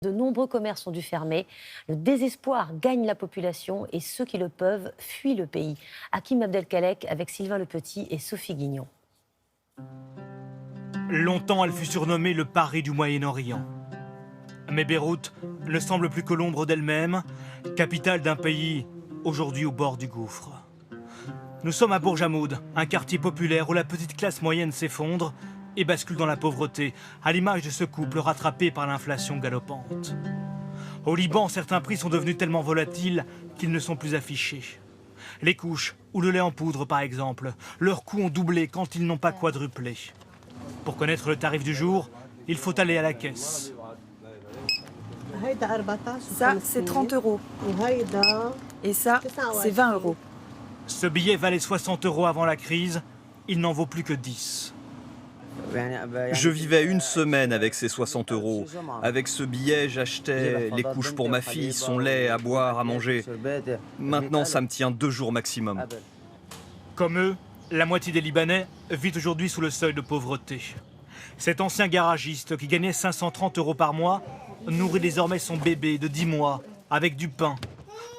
De nombreux commerces ont dû fermer. Le désespoir gagne la population et ceux qui le peuvent fuient le pays. Hakim Abdelkalek avec Sylvain Lepetit et Sophie Guignon. Longtemps, elle fut surnommée le Paris du Moyen-Orient. Mais Beyrouth ne semble plus que l'ombre d'elle-même, capitale d'un pays aujourd'hui au bord du gouffre. Nous sommes à Bourj Hamoud, un quartier populaire où la petite classe moyenne s'effondre et bascule dans la pauvreté, à l'image de ce couple rattrapé par l'inflation galopante. Au Liban, certains prix sont devenus tellement volatiles qu'ils ne sont plus affichés. Les couches ou le lait en poudre, par exemple, leurs coûts ont doublé quand ils n'ont pas quadruplé. Pour connaître le tarif du jour, il faut aller à la caisse. Ça, c'est 30 €. Et ça, c'est 20 €. Ce billet valait 60 € avant la crise, il n'en vaut plus que 10. Je vivais une semaine avec ces 60 €. Avec ce billet, j'achetais les couches pour ma fille, son lait, à boire, à manger. Maintenant, ça me tient 2 jours maximum. Comme eux, la moitié des Libanais vit aujourd'hui sous le seuil de pauvreté. Cet ancien garagiste qui gagnait 530 € par mois nourrit désormais son bébé de 10 mois avec du pain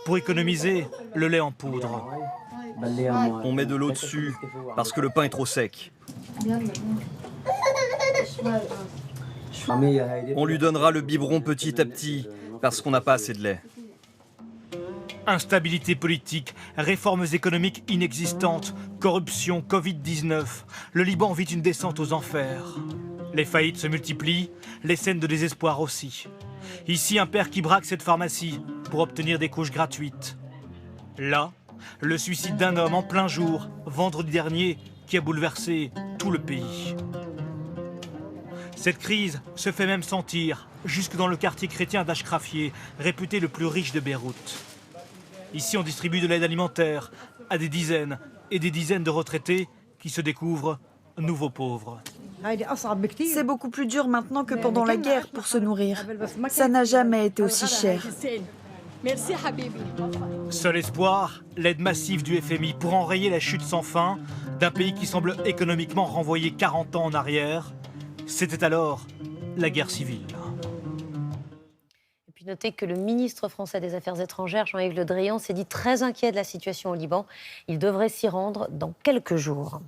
pour économiser le lait en poudre. On met de l'eau dessus parce que le pain est trop sec. On lui donnera le biberon petit à petit parce qu'on n'a pas assez de lait. Instabilité politique, réformes économiques inexistantes, corruption, Covid-19. Le Liban vit une descente aux enfers. Les faillites se multiplient, les scènes de désespoir aussi. Ici, un père qui braque cette pharmacie pour obtenir des couches gratuites. Là, le suicide d'un homme en plein jour, vendredi dernier, qui a bouleversé tout le pays. Cette crise se fait même sentir jusque dans le quartier chrétien d'Ashrafieh, réputé le plus riche de Beyrouth. Ici, on distribue de l'aide alimentaire à des dizaines et des dizaines de retraités qui se découvrent nouveaux pauvres. C'est beaucoup plus dur maintenant que pendant la guerre pour se nourrir. Ça n'a jamais été aussi cher. Seul espoir, l'aide massive du FMI pour enrayer la chute sans fin d'un pays qui semble économiquement renvoyer 40 ans en arrière. C'était alors la guerre civile. Et puis notez que le ministre français des Affaires étrangères, Jean-Yves Le Drian, s'est dit très inquiet de la situation au Liban. Il devrait s'y rendre dans quelques jours.